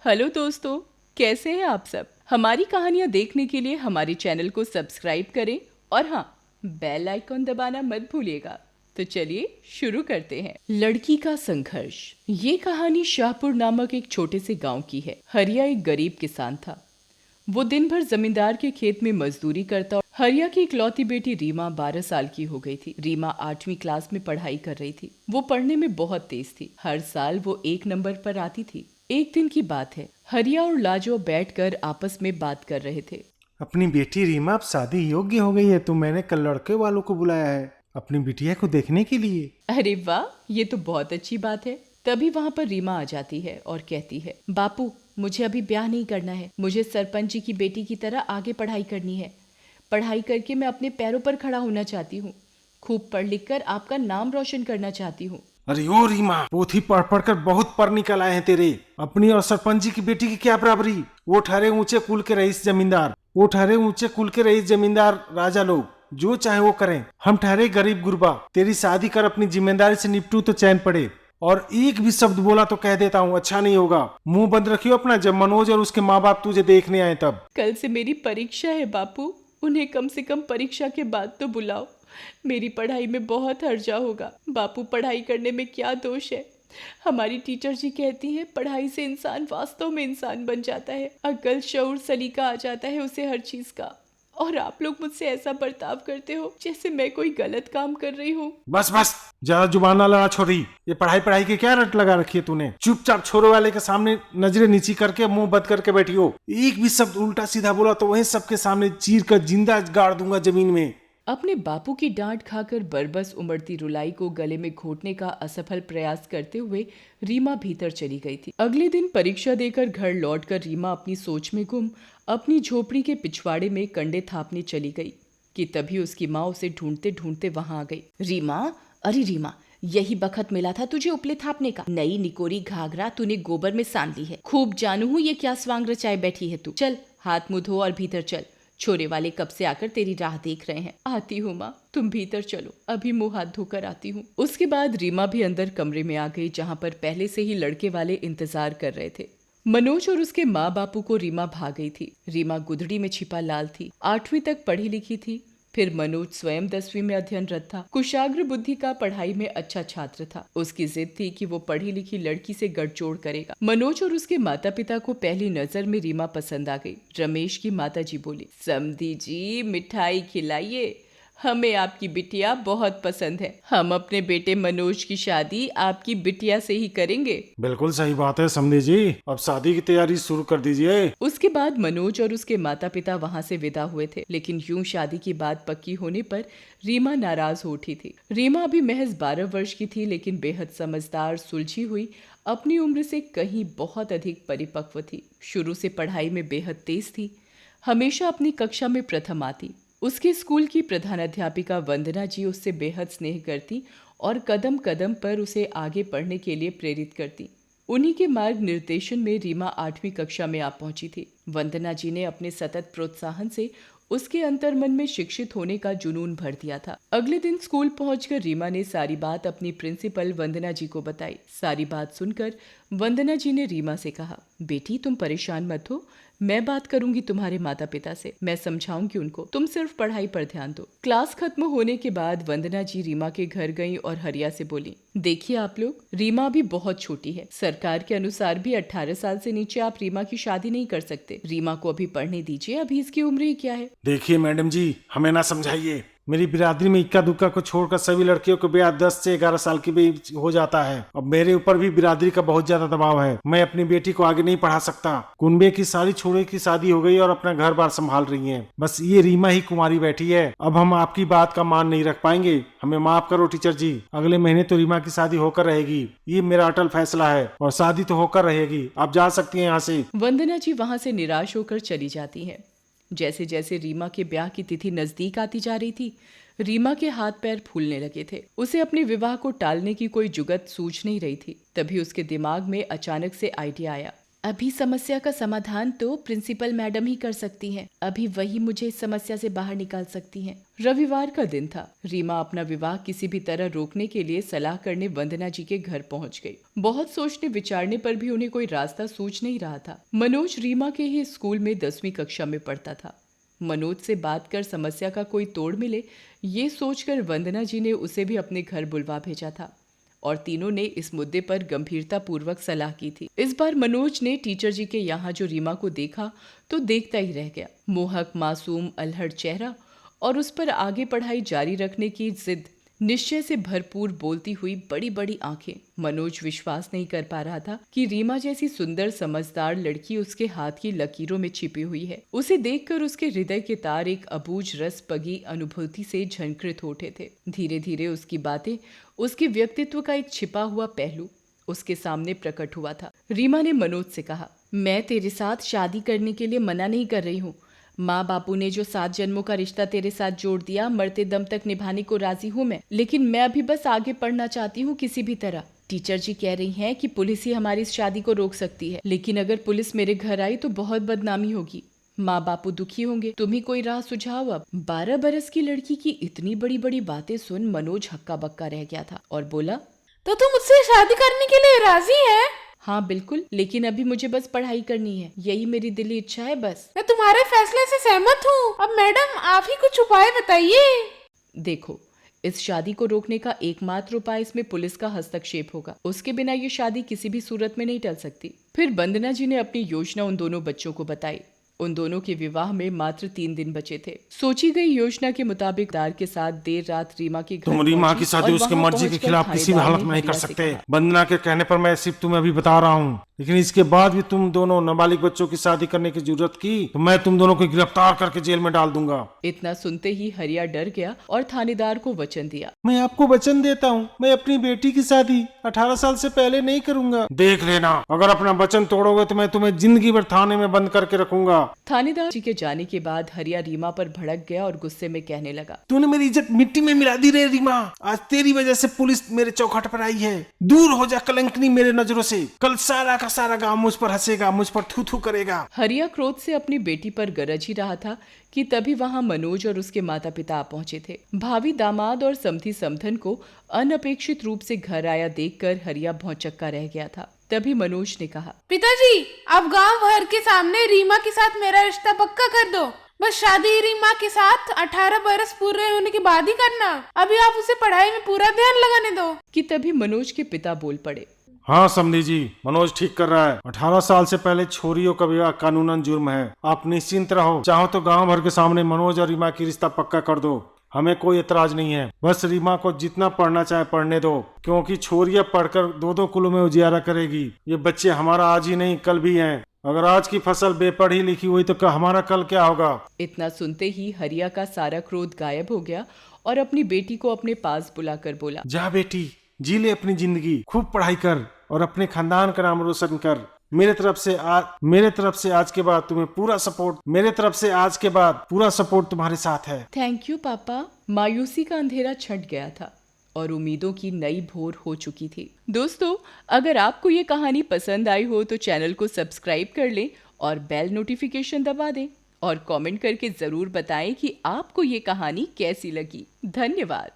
Hello दोस्तों, कैसे हैं आप सब। हमारी कहानियाँ देखने के लिए हमारे चैनल को सब्सक्राइब करें और हाँ, बेल आइकॉन दबाना मत भूलिएगा। तो चलिए शुरू करते हैं। लड़की का संघर्ष। ये कहानी शाहपुर नामक एक छोटे से गांव की है। हरिया एक गरीब किसान था। वो दिन भर जमींदार के खेत में मजदूरी करता। हरिया की इकलौती बेटी रीमा 12 साल की हो गई थी। रीमा 8वीं क्लास में पढ़ाई कर रही थी। वो पढ़ने में बहुत तेज थी। हर साल वो 1 नंबर पर आती थी। एक दिन की बात है, हरिया और लाजो बैठकर आपस में बात कर रहे थे। अपनी बेटी रीमा अब शादी योग्य हो गई है, तो मैंने कल लड़के वालों को बुलाया है अपनी बिटिया को देखने के लिए। अरे वाह, ये तो बहुत अच्छी बात है। तभी वहाँ पर रीमा आ जाती है और कहती है, बापू मुझे अभी ब्याह नहीं करना है। मुझे सरपंच जी की बेटी की तरह आगे पढ़ाई करनी है। पढ़ाई करके मैं अपने पैरों पर खड़ा होना चाहती हूँ। खूब पढ़ लिख कर आपका नाम रोशन करना चाहती हूँ। अरे ओ रीमा, पोथी पढ़ पढ़ कर बहुत पर निकल आए हैं तेरे। अपनी और सरपंच जी की बेटी की क्या बराबरी। वो ठहरे ऊंचे कुल के रईस जमींदार, राजा लोग जो चाहे वो करें। हम ठहरे गरीब गुरबा। तेरी शादी कर अपनी जिम्मेदारी से निपटूं तो चैन पड़े। और एक भी शब्द बोला तो कह देता हूँ अच्छा नहीं होगा। मुंह बंद रखियो अपना, जब मनोज और उसके माँ बाप तुझे देखने आए तब। कल से मेरी परीक्षा है बापू, उन्हें कम से कम परीक्षा के बाद तो बुलाओ। मेरी पढ़ाई में बहुत हर्जा होगा। बापू पढ़ाई करने में क्या दोष है। हमारी टीचर जी कहती हैं पढ़ाई से इंसान वास्तव में इंसान बन जाता है। अक्ल शऊर सलीका आ जाता है उसे हर चीज का। और आप लोग मुझसे ऐसा बर्ताव करते हो जैसे मैं कोई गलत काम कर रही हूँ। बस बस, ज्यादा जुबान ना लड़ा छोरी। ये पढ़ाई पढ़ाई की क्या रट लगा रखी है तूने। चुपचाप छोरे वाले के सामने नजरें नीची करके मुंह बंद करके बैठी हो। एक भी शब्द उल्टा सीधा बोला तो वहीं सबके सामने चीर कर जिंदा गाड़ दूंगा जमीन में। अपने बापू की डांट खाकर बरबस उमड़ती रुलाई को गले में घोटने का असफल प्रयास करते हुए रीमा भीतर चली गई थी। अगले दिन परीक्षा देकर घर लौटकर रीमा अपनी सोच में गुम अपनी झोपड़ी के पिछवाड़े में कंडे थापने चली गई कि तभी उसकी माँ उसे ढूंढते ढूंढते वहां आ गई। रीमा, अरे रीमा, यही बखत मिला था तुझे उपले थापने का। नई निकोरी घाघरा तूने गोबर में सान ली है। खूब जानू हूँ ये क्या स्वांग रचाए बैठी है तू। चल हाथ मुंह धो और भीतर चल। छोरे वाले कब से आकर तेरी राह देख रहे हैं। आती हूँ माँ, तुम भीतर चलो, अभी मुंह हाथ धोकर आती हूँ। उसके बाद रीमा भी अंदर कमरे में आ गई जहाँ पर पहले से ही लड़के वाले इंतजार कर रहे थे। मनोज और उसके माँ बापू को रीमा भाग गई थी। रीमा गुदड़ी में छिपा लाल थी। 8वीं तक पढ़ी लिखी थी। फिर मनोज स्वयं 10वीं में अध्ययनरत था। कुशाग्र बुद्धि का, पढ़ाई में अच्छा छात्र था। उसकी जिद थी कि वो पढ़ी लिखी लड़की से गठजोड़ करेगा। मनोज और उसके माता पिता को पहली नजर में रीमा पसंद आ गई। रमेश की माता जी बोली, समधी जी मिठाई खिलाइए, हमें आपकी बिटिया बहुत पसंद है। हम अपने बेटे मनोज की शादी आपकी बिटिया से ही करेंगे। बिल्कुल सही बात है समधी जी, अब शादी की तैयारी शुरू कर दीजिए। उसके बाद मनोज और उसके माता पिता वहां से विदा हुए थे। लेकिन यूं शादी की बात पक्की होने पर रीमा नाराज हो उठी थी। रीमा अभी महज 12 वर्ष की थी, लेकिन बेहद समझदार, सुलझी हुई, अपनी उम्र से कहीं बहुत अधिक परिपक्व थी। शुरू से पढ़ाई में बेहद तेज थी। हमेशा अपनी कक्षा में प्रथम आती। उसके स्कूल की प्रधानाध्यापिका वंदना जी उससे बेहद स्नेह करती और कदम कदम पर उसे आगे पढ़ने के लिए प्रेरित करती। उन्हीं के मार्ग निर्देशन में रीमा 8वीं कक्षा में आ पहुंची थी। वंदना जी ने अपने सतत प्रोत्साहन से उसके अंतर्मन में शिक्षित होने का जुनून भर दिया था। अगले दिन स्कूल पहुंचकर रीमा ने सारी बात अपनी प्रिंसिपल वंदना जी को बताई। सारी बात सुनकर वंदना जी ने रीमा से कहा, बेटी तुम परेशान मत हो, मैं बात करूंगी तुम्हारे माता पिता से। मैं समझाऊंगी उनको, तुम सिर्फ पढ़ाई पर ध्यान दो। क्लास खत्म होने के बाद वंदना जी रीमा के घर गईं और हरिया से बोली, देखिए आप लोग, रीमा भी बहुत छोटी है। सरकार के अनुसार भी 18 साल से नीचे आप रीमा की शादी नहीं कर सकते। रीमा को अभी पढ़ने दीजिए, अभी इसकी उम्र ही क्या है। देखिए मैडम जी, हमें ना समझाइए। मेरी बिरादरी में इक्का दुक्का को छोड़कर सभी लड़कियों को ब्याह 10 से 11 साल की भी हो जाता है। अब मेरे ऊपर भी बिरादरी का बहुत ज्यादा दबाव है। मैं अपनी बेटी को आगे नहीं पढ़ा सकता। कुनबे की सारी छोरे की शादी हो गई और अपना घर बार संभाल रही हैं। बस ये रीमा ही कुमारी बैठी है। अब हम आपकी बात का मान नहीं रख पाएंगे। हमें माफ करो टीचर जी। अगले महीने तो रीमा की शादी होकर रहेगी, ये मेरा अटल फैसला है। और शादी तो होकर रहेगी। आप जा सकती हैं यहाँ से। वंदना जी वहां से निराश होकर चली जाती हैं। जैसे जैसे रीमा के ब्याह की तिथि नजदीक आती जा रही थी, रीमा के हाथ पैर फूलने लगे थे। उसे अपने विवाह को टालने की कोई जुगत सूझ नहीं रही थी। तभी उसके दिमाग में अचानक से आइडिया आया। अभी समस्या का समाधान तो प्रिंसिपल मैडम ही कर सकती हैं। अभी वही मुझे इस समस्या से बाहर निकाल सकती हैं। रविवार का दिन था। रीमा अपना विवाह किसी भी तरह रोकने के लिए सलाह करने वंदना जी के घर पहुंच गई। बहुत सोचने विचारने पर भी उन्हें कोई रास्ता सूझ नहीं रहा था। मनोज रीमा के ही स्कूल में 10वीं कक्षा में पढ़ता था। मनोज से बात कर समस्या का कोई तोड़ मिले, ये सोचकर वंदना जी ने उसे भी अपने घर बुलवा भेजा था और तीनों ने इस मुद्दे पर गंभीरता पूर्वक सलाह की थी। इस बार मनोज ने टीचर जी के यहाँ जो रीमा को देखा तो देखता ही रह गया। मोहक, मासूम, अल्हड़ चेहरा और उस पर आगे पढ़ाई जारी रखने की जिद, निश्चय से भरपूर बोलती हुई बड़ी बड़ी आंखें। मनोज विश्वास नहीं कर पा रहा था कि रीमा जैसी सुंदर समझदार लड़की उसके हाथ की लकीरों में छिपी हुई है। उसे देखकर उसके हृदय के तार एक अबूझ रस पगी अनुभूति से झंकृत हो उठे थे। धीरे धीरे उसकी बातें, उसके व्यक्तित्व का एक छिपा हुआ पहलू उसके सामने प्रकट हुआ था। रीमा ने मनोज से कहा, मैं तेरे साथ शादी करने के लिए मना नहीं कर रही हूँ। माँ बापू ने जो 7 जन्मों का रिश्ता तेरे साथ जोड़ दिया, मरते दम तक निभाने को राजी हूँ मैं, लेकिन मैं अभी बस आगे पढ़ना चाहती हूँ किसी भी तरह। टीचर जी कह रही हैं कि पुलिस ही हमारी इस शादी को रोक सकती है, लेकिन अगर पुलिस मेरे घर आई तो बहुत बदनामी होगी, माँ बापू दुखी होंगे। तुम ही कोई राह सुझाओ अब। 12 बरस की लड़की की इतनी बड़ी बड़ी बातें सुन मनोज हक्का बक्का रह गया था और बोला, तो तुम मुझसे शादी करने के लिए राजी है? हाँ बिल्कुल, लेकिन अभी मुझे बस पढ़ाई करनी है, यही मेरी दिली इच्छा है बस। मैं तुम्हारे फैसले से सहमत हूँ। अब मैडम आप ही कुछ उपाय बताइए। देखो, इस शादी को रोकने का एकमात्र उपाय इसमें पुलिस का हस्तक्षेप होगा। उसके बिना ये शादी किसी भी सूरत में नहीं टल सकती। फिर वंदना जी ने अपनी योजना उन दोनों बच्चों को बताई। उन दोनों के विवाह में मात्र 3 दिन बचे थे। सोची गई योजना के मुताबिक दार के साथ देर रात रीमा के घर तुम रीमा की शादी उसके मर्जी के खिलाफ किसी भी हालत में नहीं कर सकते। वंदना के कहने पर मैं सिर्फ तुम्हें अभी बता रहा हूँ, लेकिन इसके बाद भी तुम दोनों नाबालिग बच्चों की शादी करने की जरूरत की तो मैं तुम दोनों को गिरफ्तार करके जेल में डाल दूंगा। इतना सुनते ही हरिया डर गया और थानेदार को वचन दिया, मैं आपको वचन देता हूँ, मैं अपनी बेटी की शादी 18 साल से पहले नहीं करूंगा। देख लेना, अगर अपना वचन तोड़ोगे तो मैं तुम्हें जिंदगी भर थाने में बंद करके रखूंगा। थानेदार जी के जाने के बाद हरिया रीमा पर भड़क गया और गुस्से में कहने लगा, तूने मेरी इज्जत मिट्टी में मिला दी रे रीमा। आज तेरी वजह से पुलिस मेरे चौखट पर आई है। दूर हो जा कलंकनी मेरे नजरों से। कल सारा का सारा गांव मुझ पर हंसेगा, मुझ पर थू थू करेगा। हरिया क्रोध से अपनी बेटी पर गरज ही रहा था कि तभी वहां मनोज और उसके माता पिता आ पहुंचे थे। भावी दामाद और समधी समधन को अनपेक्षित रूप से घर आया देखकर हरिया भौचक्का रह गया था। तभी मनोज ने कहा, पिताजी अब गांव भर के सामने रीमा के साथ मेरा रिश्ता पक्का कर दो। बस शादी रीमा के साथ 18 बरस पूरे होने के बाद ही करना। अभी आप उसे पढ़ाई में पूरा ध्यान लगाने दो। कि तभी मनोज के पिता बोल पड़े, हाँ समधी जी, मनोज ठीक कर रहा है। 18 साल से पहले छोरियों का विवाह कानूनन जुर्म है। आप निश्चिंत रहो। चाहो तो गांव भर के सामने मनोज और रीमा की रिश्ता पक्का कर दो, हमें कोई एतराज नहीं है। बस रीमा को जितना पढ़ना चाहे पढ़ने दो, क्योंकि छोरियां पढ़कर 2-2 कुलों में उजियारा करेगी। ये बच्चे हमारा आज ही नहीं कल भी हैं। अगर आज की फसल बेपढ़ी लिखी हुई तो हमारा कल क्या होगा। इतना सुनते ही हरिया का सारा क्रोध गायब हो गया और अपनी बेटी को अपने पास बुलाकर बोला, जा बेटी, जी ले अपनी जिंदगी, खूब पढ़ाई कर और अपने खानदान का नाम रोशन कर। मेरे तरफ से आज के बाद तुम्हें पूरा सपोर्ट, मेरे तरफ से आज के बाद पूरा सपोर्ट तुम्हारे साथ है। थैंक यू पापा। मायूसी का अंधेरा छट गया था और उम्मीदों की नई भोर हो चुकी थी। दोस्तों, अगर आपको ये कहानी पसंद आई हो तो चैनल को सब्सक्राइब कर लें और बेल नोटिफिकेशन दबा दें और कमेंट करके जरूर बताएं कि आपको ये कहानी कैसी लगी। धन्यवाद।